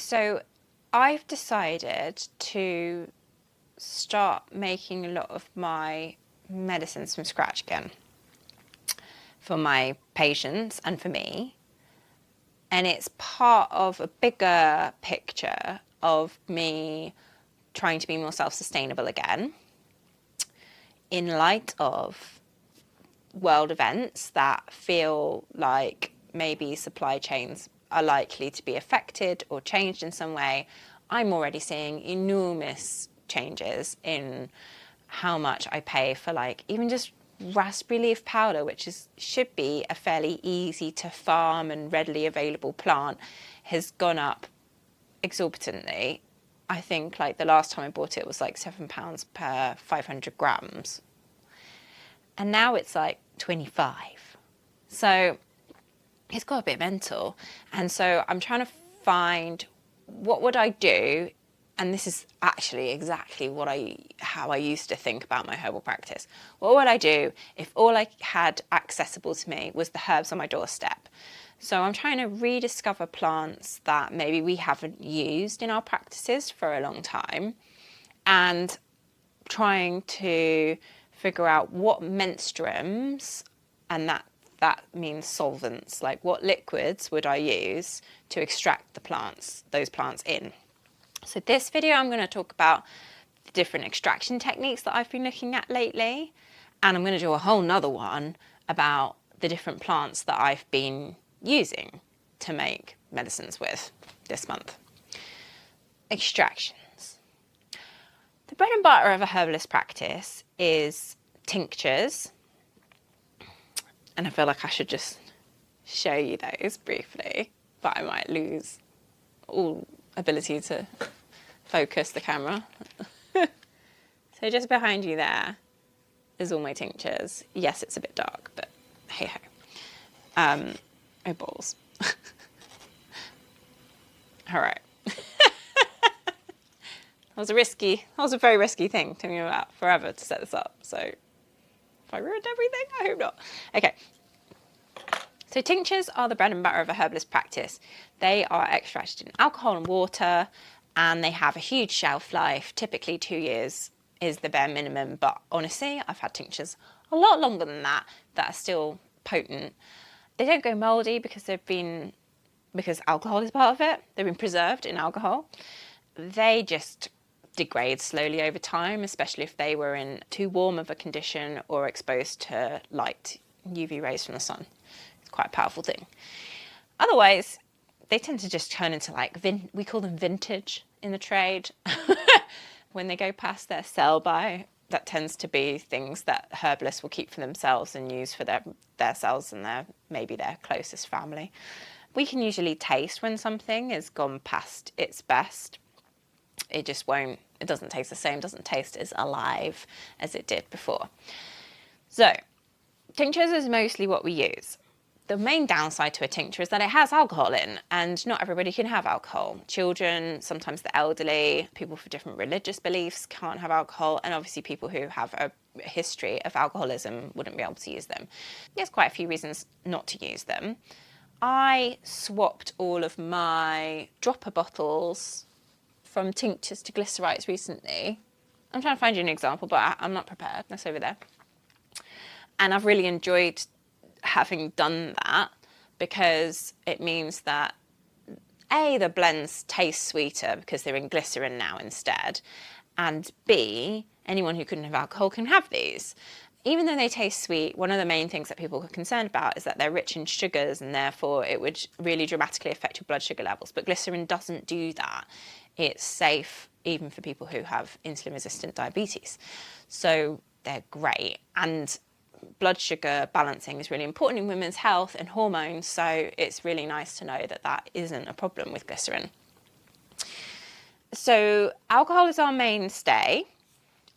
So I've decided to start making a lot of my medicines from scratch again for my patients and for me. And it's part of a bigger picture of me trying to be more self-sustainable again in light of world events that feel like maybe supply chains are likely to be affected or changed in some way. I'm already seeing enormous changes in how much I pay for, like, even just raspberry leaf powder, which should be a fairly easy to farm and readily available plant, has gone up exorbitantly. I think like the last time I bought it was like £7 per 500 grams. And now it's like 25. So it's got a bit mental. And so I'm trying to find what would I do, and this is actually exactly how I used to think about my herbal practice. What would I do if all I had accessible to me was the herbs on my doorstep? So I'm trying to rediscover plants that maybe we haven't used in our practices for a long time, and trying to figure out what menstruums, and that means solvents, like what liquids would I use to extract those plants in. So this video I'm going to talk about the different extraction techniques that I've been looking at lately, and I'm going to do a whole nother one about the different plants that I've been using to make medicines with this month. Extractions. The bread and butter of a herbalist practice is tinctures, and I feel like I should just show you those briefly, but I might lose all ability to focus the camera. So just behind you there is all my tinctures. Yes, it's a bit dark, but hey ho. Oh balls. All right. That was a very risky thing. It took me about forever to set this up. So if I ruined everything, I hope not. Okay. So tinctures are the bread and butter of a herbalist practice. They are extracted in alcohol and water, and they have a huge shelf life. Typically 2 years is the bare minimum, but honestly, I've had tinctures a lot longer than that are still potent. They don't go mouldy because alcohol is part of it. They've been preserved in alcohol. They just degrade slowly over time, especially if they were in too warm of a condition or exposed to light UV rays from the sun. It's quite a powerful thing. Otherwise, they tend to just turn into like, we call them vintage in the trade. When they go past their sell by, that tends to be things that herbalists will keep for themselves and use for themselves and maybe their closest family. We can usually taste when something has gone past its best. It doesn't taste the same, doesn't taste as alive as it did before. So, tinctures is mostly what we use. The main downside to a tincture is that it has alcohol in, and not everybody can have alcohol. Children, sometimes the elderly, people with different religious beliefs can't have alcohol, and obviously people who have a history of alcoholism wouldn't be able to use them. There's quite a few reasons not to use them. I swapped all of my dropper bottles from tinctures to glycerites recently. I'm trying to find you an example, but I'm not prepared. That's over there. And I've really enjoyed having done that, because it means that A, the blends taste sweeter because they're in glycerin now instead, and B, anyone who couldn't have alcohol can have these. Even though they taste sweet, one of the main things that people are concerned about is that they're rich in sugars, and therefore it would really dramatically affect your blood sugar levels. But glycerin doesn't do that. It's safe even for people who have insulin-resistant diabetes. So they're great. And blood sugar balancing is really important in women's health and hormones, so it's really nice to know that that isn't a problem with glycerin. So alcohol is our mainstay.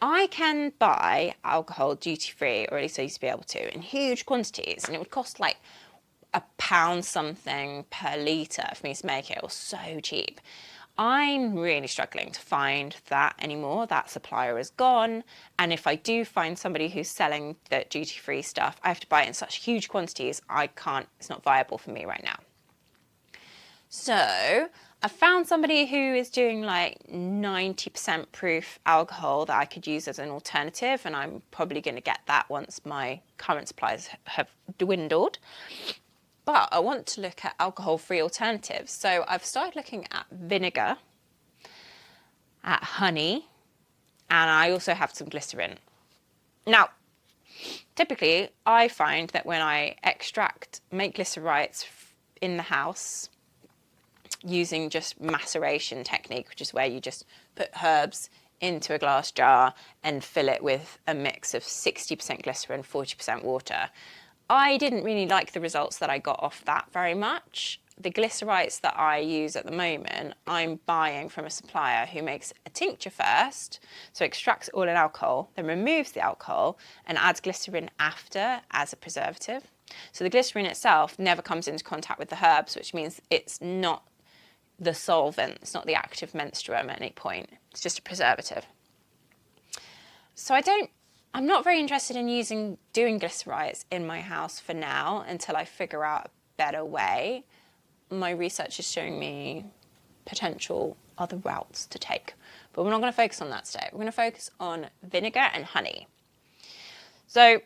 I can buy alcohol duty-free, or at least I used to be able to, in huge quantities, and it would cost like £1 something per litre for me to make it. It was so cheap. I'm really struggling to find that anymore. That supplier is gone. And if I do find somebody who's selling the duty-free stuff, I have to buy it in such huge quantities, it's not viable for me right now. So I found somebody who is doing like 90% proof alcohol that I could use as an alternative, and I'm probably going to get that once my current supplies have dwindled. But I want to look at alcohol-free alternatives. So I've started looking at vinegar, at honey, and I also have some glycerin. Now, typically I find that when I make glycerites in the house using just maceration technique, which is where you just put herbs into a glass jar and fill it with a mix of 60% glycerin, 40% water, I didn't really like the results that I got off that very much. The glycerites that I use at the moment, I'm buying from a supplier who makes a tincture first, so extracts all in alcohol, then removes the alcohol and adds glycerin after as a preservative. So the glycerin itself never comes into contact with the herbs, which means it's not the solvent, it's not the active menstruum at any point, it's just a preservative. So I'm not very interested in doing glycerites in my house for now until I figure out a better way. My research is showing me potential other routes to take, but we're not going to focus on that today. We're going to focus on vinegar and honey. So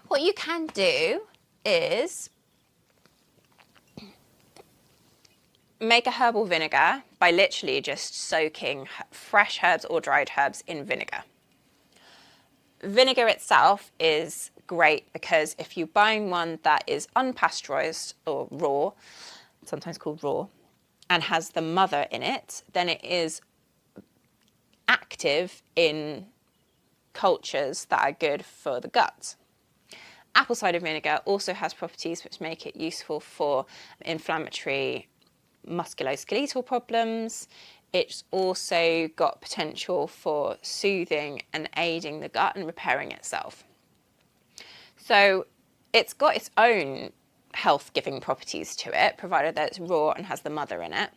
what you can do is make a herbal vinegar by literally just soaking fresh herbs or dried herbs in vinegar. Vinegar itself is great because if you're buying one that is unpasteurized or raw, sometimes called raw, and has the mother in it, then it is active in cultures that are good for the gut. Apple cider vinegar also has properties which make it useful for inflammatory musculoskeletal problems. It's also got potential for soothing and aiding the gut and repairing itself. So it's got its own health-giving properties to it, provided that it's raw and has the mother in it.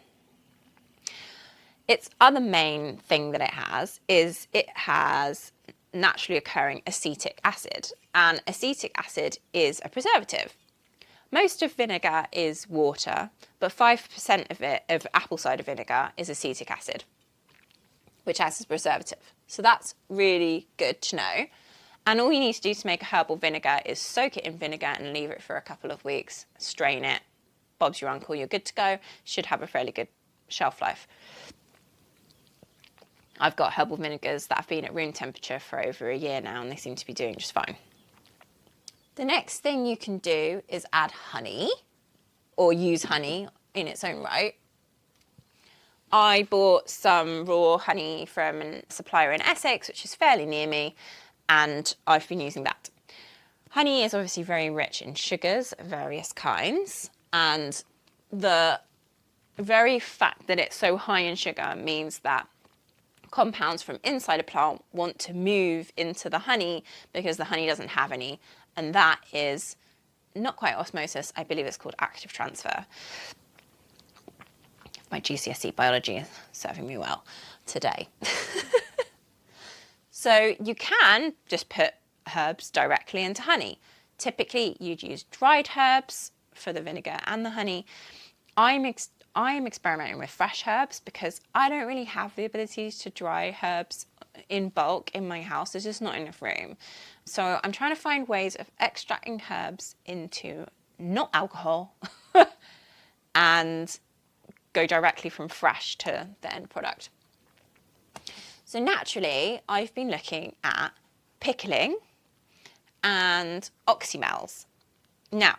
Its other main thing that it has naturally occurring acetic acid, and acetic acid is a preservative. Most of vinegar is water, but 5% of apple cider vinegar is acetic acid, which acts as a preservative. So that's really good to know. And all you need to do to make a herbal vinegar is soak it in vinegar and leave it for a couple of weeks, strain it, Bob's your uncle, you're good to go. Should have a fairly good shelf life. I've got herbal vinegars that have been at room temperature for over a year now, and they seem to be doing just fine. The next thing you can do is add honey, or use honey in its own right. I bought some raw honey from a supplier in Essex, which is fairly near me, and I've been using that. Honey is obviously very rich in sugars of various kinds, and the very fact that it's so high in sugar means that compounds from inside a plant want to move into the honey because the honey doesn't have any, and that is not quite osmosis, I believe it's called active transfer. My GCSE biology is serving me well today. So you can just put herbs directly into honey. Typically you'd use dried herbs for the vinegar and the honey. I'm experimenting with fresh herbs because I don't really have the ability to dry herbs in bulk in my house. There's just not enough room. So I'm trying to find ways of extracting herbs into not alcohol and go directly from fresh to the end product. So naturally, I've been looking at pickling and Oxymels. Now,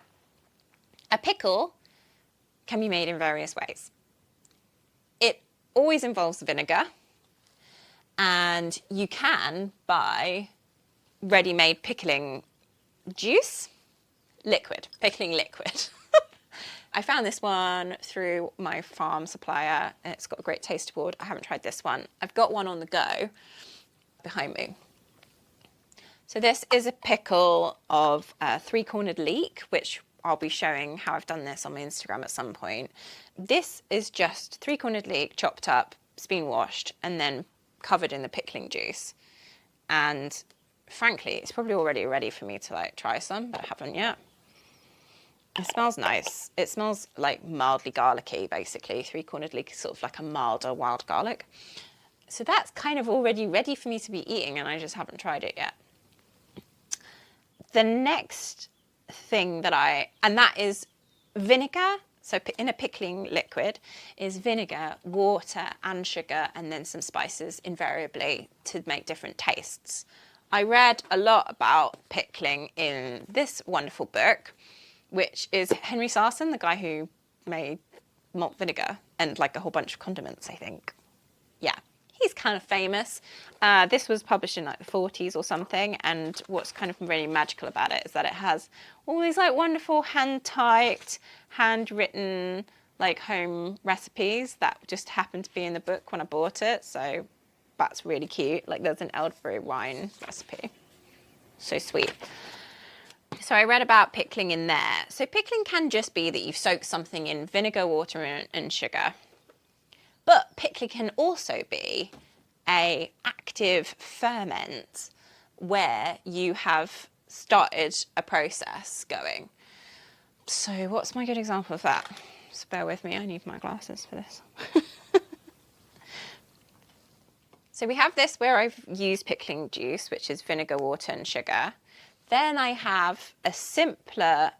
a pickle can be made in various ways. It always involves vinegar, and you can buy ready-made pickling juice, pickling liquid. I found this one through my farm supplier, and it's got a great taste board. I haven't tried this one. I've got one on the go behind me. So this is a pickle of three-cornered leek, which I'll be showing how I've done this on my Instagram at some point. This is just three-cornered leek chopped up, it's been washed, and then covered in the pickling juice. And frankly, it's probably already ready for me to try some, but I haven't yet. It smells nice. It smells like mildly garlicky, basically. Three-cornered leek is sort of like a milder wild garlic. So that's kind of already ready for me to be eating, and I just haven't tried it yet. The next thing and that is vinegar. So in a pickling liquid is vinegar, water and sugar, and then some spices invariably to make different tastes. I read a lot about pickling in this wonderful book, which is Henry Sarson, the guy who made malt vinegar and like a whole bunch of condiments, I think. Yeah, he's kind of famous. This was published in like the 40s or something, and what's kind of really magical about it is that it has all these like wonderful hand-typed, handwritten like home recipes that just happened to be in the book when I bought it, so that's really cute. Like there's an elderberry wine recipe. So sweet. So I read about pickling in there. So pickling can just be that you've soaked something in vinegar, water and sugar. But pickling can also be an active ferment where you have started a process going. So what's my good example of that? Just bear with me, I need my glasses for this. So we have this where I've used pickling juice, which is vinegar, water and sugar. Then I have a simpler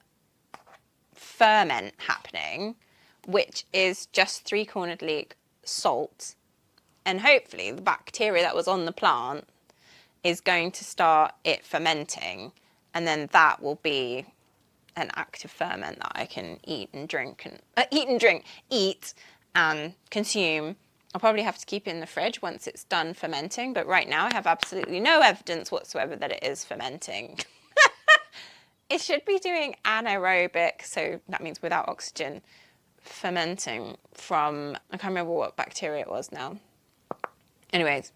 ferment happening, which is just three-cornered leek, salt, and hopefully the bacteria that was on the plant is going to start it fermenting, and then that will be an active ferment that I can eat and consume. I'll probably have to keep it in the fridge once it's done fermenting, but right now I have absolutely no evidence whatsoever that it is fermenting. It should be doing anaerobic, so that means without oxygen, fermenting from, I can't remember what bacteria it was now. Anyways,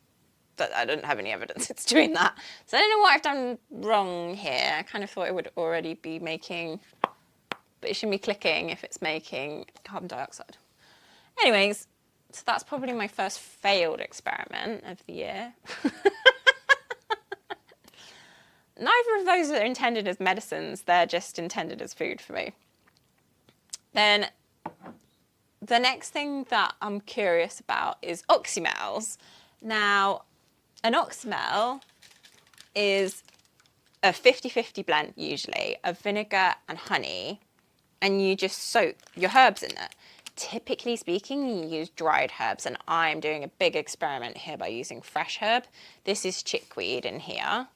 but I don't have any evidence it's doing that. So I don't know what I've done wrong here. I kind of thought it would already be making, but it shouldn't be clicking if it's making carbon dioxide. Anyways, so that's probably my first failed experiment of the year. Neither of those are intended as medicines, they're just intended as food for me. Then the next thing that I'm curious about is Oxymels. Now, an Oxymel is a 50-50 blend usually of vinegar and honey, and you just soak your herbs in it. Typically speaking, you use dried herbs, and I'm doing a big experiment here by using fresh herb. This is chickweed in here.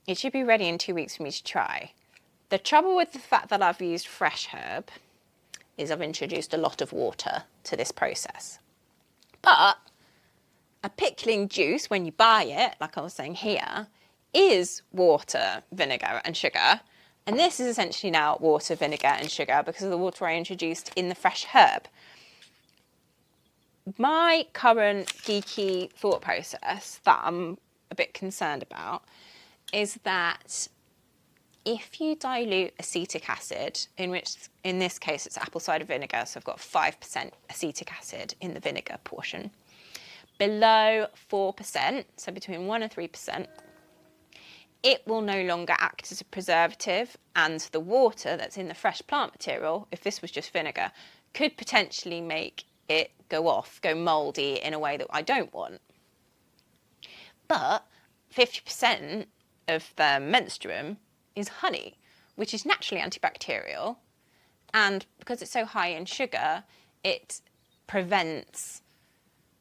It should be ready in 2 weeks for me to try. The trouble with the fact that I've used fresh herb is I've introduced a lot of water to this process. But a pickling juice, when you buy it, like I was saying here, is water, vinegar and sugar. And this is essentially now water, vinegar and sugar because of the water I introduced in the fresh herb. My current geeky thought process that I'm a bit concerned about is that if you dilute acetic acid, in this case it's apple cider vinegar, so I've got 5% acetic acid in the vinegar portion, below 4%, so between 1 and 3%, it will no longer act as a preservative, and the water that's in the fresh plant material, if this was just vinegar, could potentially make it go mouldy in a way that I don't want. But 50% of the menstruum is honey, which is naturally antibacterial, and because it's so high in sugar, it prevents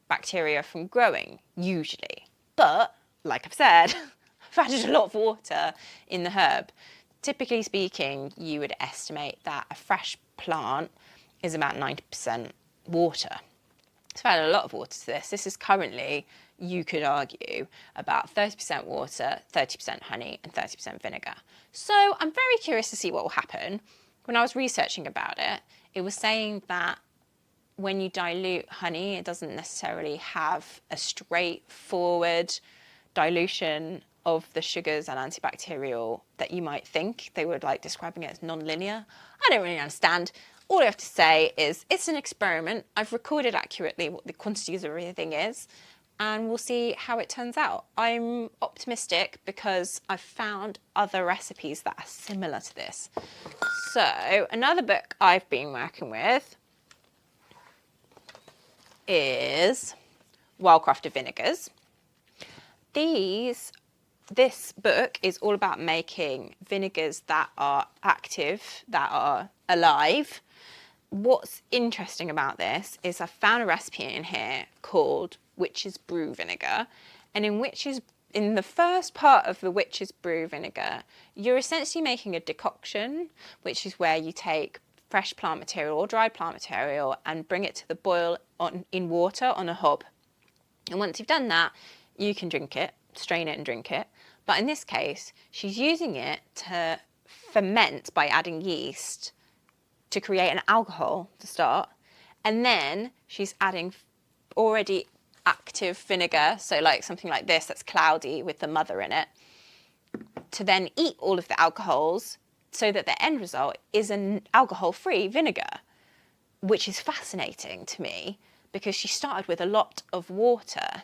bacteria from growing, usually. But, like I've said, I've added a lot of water in the herb. Typically speaking, you would estimate that a fresh plant is about 90% water. So I've added a lot of water to this. This is currently, you could argue, about 30% water, 30% honey, and 30% vinegar. So I'm very curious to see what will happen. When I was researching about it, it was saying that when you dilute honey, it doesn't necessarily have a straightforward dilution of the sugars and antibacterial that you might think. They were like describing it as non-linear. I don't really understand. All I have to say is it's an experiment. I've recorded accurately what the quantities of everything is, and we'll see how it turns out. I'm optimistic because I've found other recipes that are similar to this. So another book I've been working with is Well-Crafted Vinegars. This book is all about making vinegars that are active, that are alive. What's interesting about this is I found a recipe in here called Witch's Brew Vinegar, and in the first part of the Witch's Brew Vinegar, you're essentially making a decoction, which is where you take fresh plant material or dried plant material and bring it to the boil in water on a hob. And once you've done that, you can drink it, strain it and drink it. But in this case, she's using it to ferment by adding yeast to create an alcohol to start. And then she's adding already active vinegar, so like something like this that's cloudy with the mother in it, to then eat all of the alcohols so that the end result is an alcohol-free vinegar, which is fascinating to me because she started with a lot of water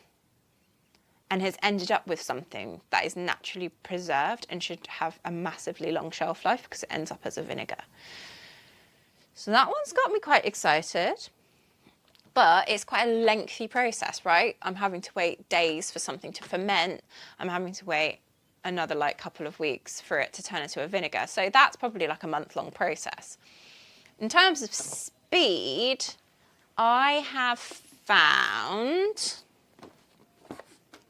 and has ended up with something that is naturally preserved and should have a massively long shelf life because it ends up as a vinegar. So that one's got me quite excited. But it's quite a lengthy process, right? I'm having to wait days for something to ferment. I'm having to wait another like couple of weeks for it to turn into a vinegar. So that's probably like a month-long process. In terms of speed, I have found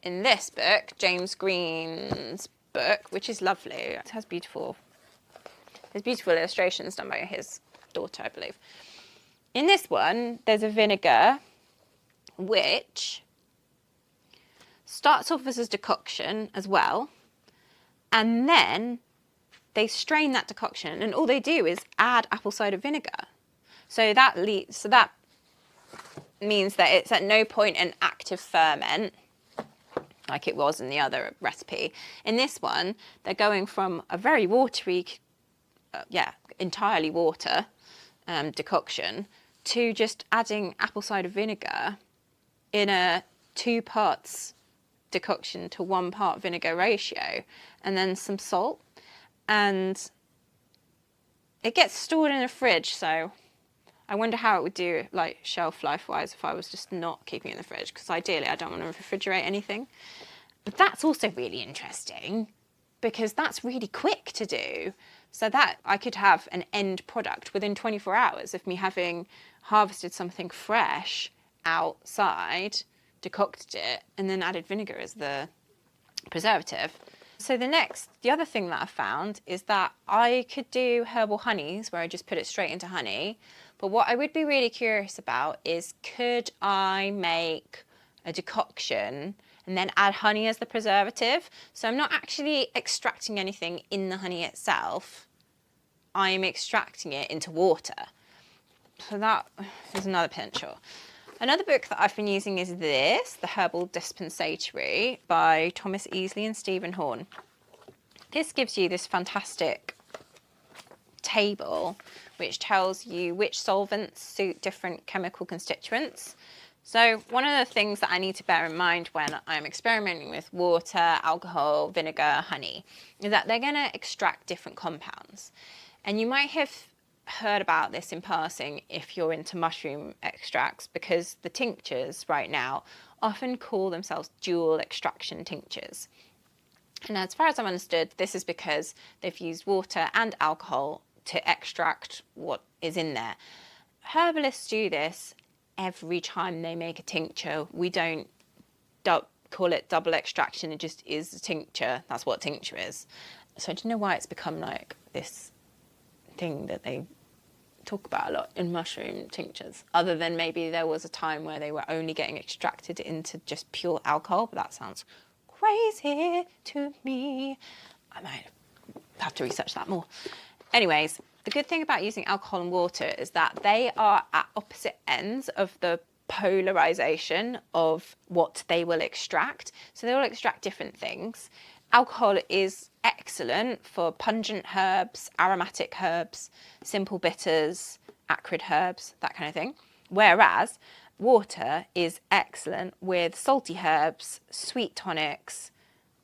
in this book, James Green's book, which is lovely. It has beautiful illustrations done by his daughter, I believe. In this one, there's a vinegar which starts off as a decoction as well, and then they strain that decoction, and all they do is add apple cider vinegar. So that means that it's at no point an active ferment like it was in the other recipe. In this one, they're going from a very watery, entirely water decoction to just adding apple cider vinegar in a 2 parts decoction to 1 part vinegar ratio, and then some salt, and it gets stored in a fridge. So I wonder how it would do like shelf life wise if I was just not keeping it in the fridge, because ideally I don't want to refrigerate anything. But that's also really interesting because that's really quick to do. So that I could have an end product within 24 hours of me having harvested something fresh outside, decocted it, and then added vinegar as the preservative. So the other thing that I found is that I could do herbal honeys where I just put it straight into honey. But what I would be really curious about is, could I make a decoction and then add honey as the preservative? So I'm not actually extracting anything in the honey itself. I'm extracting it into water. So that is another potential. Another book that I've been using is this, The Herbal Dispensatory by Thomas Easley and Stephen Horn. This gives you this fantastic table which tells you which solvents suit different chemical constituents. So one of the things that I need to bear in mind when I'm experimenting with water, alcohol, vinegar, honey, is that they're going to extract different compounds. And you might have heard about this in passing if you're into mushroom extracts, because the tinctures right now often call themselves dual extraction tinctures. And as far as I've understood, this is because they've used water and alcohol to extract what is in there. Herbalists do this every time they make a tincture. We don't call it double extraction, it just is a tincture. That's what tincture is. So I don't know why it's become like this thing that they talk about a lot in mushroom tinctures, other than maybe there was a time where they were only getting extracted into just pure alcohol, but that sounds crazy to me. I might have to research that more. Anyways, the good thing about using alcohol and water is that they are at opposite ends of the polarization of what they will extract. So they will extract different things. Alcohol is excellent for pungent herbs, aromatic herbs, simple bitters, acrid herbs, that kind of thing. Whereas water is excellent with salty herbs, sweet tonics,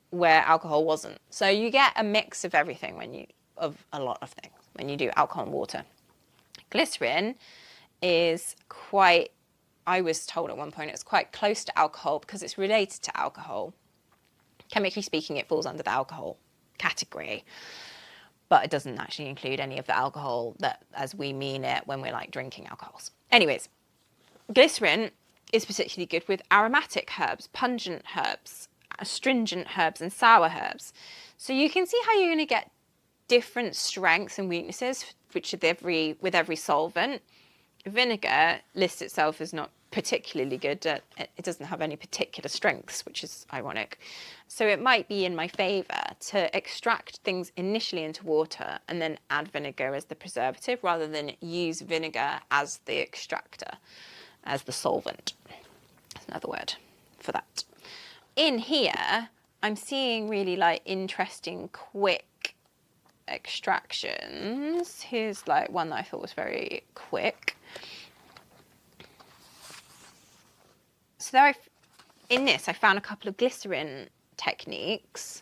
where alcohol wasn't. So you get a mix of everything of a lot of things. when you do alcohol and water. Glycerin is quite, I was told at one point, it's quite close to alcohol because it's related to alcohol. Chemically speaking, it falls under the alcohol category, but it doesn't actually include any of the alcohol that as we mean it when we're like drinking alcohols. Anyways, glycerin is particularly good with aromatic herbs, pungent herbs, astringent herbs, and sour herbs. So you can see how you're going to get different strengths and weaknesses, which with every solvent. Vinegar lists itself as not particularly good. It doesn't have any particular strengths, which is ironic. So it might be in my favour to extract things initially into water and then add vinegar as the preservative, rather than use vinegar as the extractor, as the solvent. That's another word for that. In here, I'm seeing really like interesting, quick extractions. Here's like one that I thought was very quick. So there, in this, I found a couple of glycerin techniques.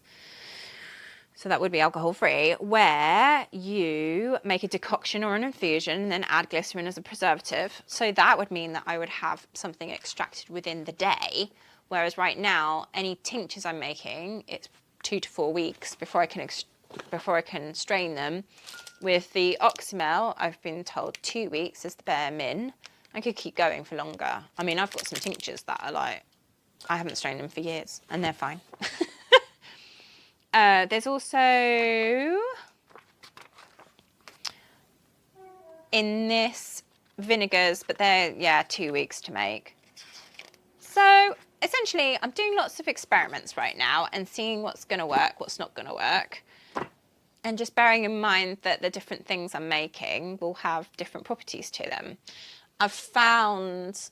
So that would be alcohol-free, where you make a decoction or an infusion and then add glycerin as a preservative. So that would mean that I would have something extracted within the day, whereas right now, any tinctures I'm making, it's 2 to 4 weeks before I can strain them. With the Oxymel, I've been told 2 weeks is the bare min. I could keep going for longer. I mean, I've got some tinctures that are like, I haven't strained them for years, and they're fine. There's also, in this, vinegars, but they're, yeah, 2 weeks to make. So essentially, I'm doing lots of experiments right now and seeing what's going to work, what's not going to work. And just bearing in mind that the different things I'm making will have different properties to them. I've found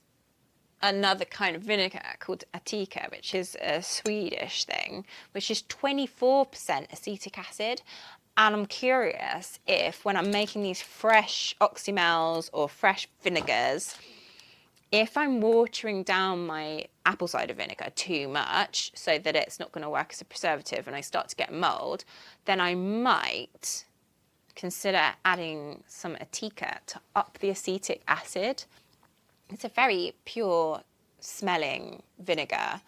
another kind of vinegar called Atika, which is a Swedish thing, which is 24% acetic acid. And I'm curious if when I'm making these fresh Oxymels or fresh vinegars, if I'm watering down my apple cider vinegar too much so that it's not going to work as a preservative and I start to get mold, then I might consider adding some Atika to up the acetic acid. It's a very pure smelling vinegar,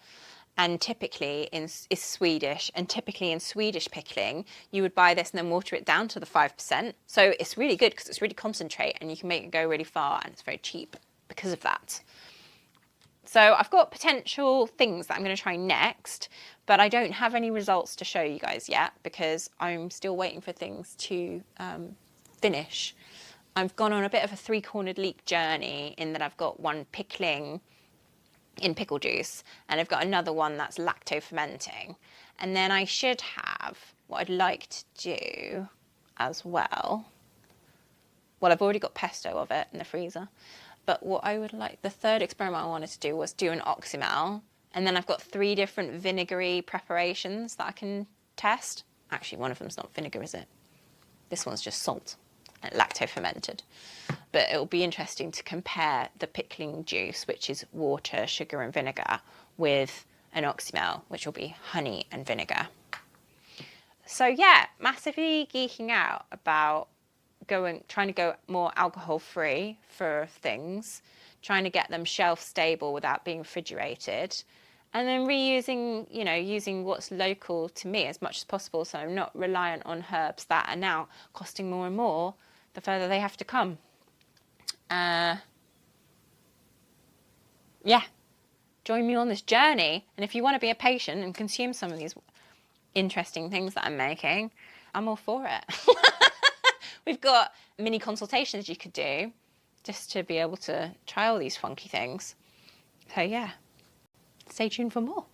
and typically is Swedish, and typically in Swedish pickling you would buy this and then water it down to the 5%. So it's really good because it's really concentrate and you can make it go really far, and it's very cheap because of that. So I've got potential things that I'm going to try next, but I don't have any results to show you guys yet because I'm still waiting for things to finish. I've gone on a bit of a 3-cornered leek journey in that I've got one pickling in pickle juice and I've got another one that's lacto-fermenting. And then I should have what I'd like to do as well. Well, I've already got pesto of it in the freezer. But what I would like, the third experiment I wanted to do was do an Oxymel. And then I've got 3 different vinegary preparations that I can test. Actually, one of them's not vinegar, is it? This one's just salt and lacto-fermented. But it'll be interesting to compare the pickling juice, which is water, sugar and vinegar, with an Oxymel, which will be honey and vinegar. So yeah, massively geeking out about trying to go more alcohol free for things, trying to get them shelf stable without being refrigerated, and then reusing, you know, using what's local to me as much as possible, so I'm not reliant on herbs that are now costing more and more the further they have to come. Yeah, join me on this journey, and if you want to be a patient and consume some of these interesting things that I'm making, I'm all for it. We've got mini consultations you could do just to be able to try all these funky things. So yeah, stay tuned for more.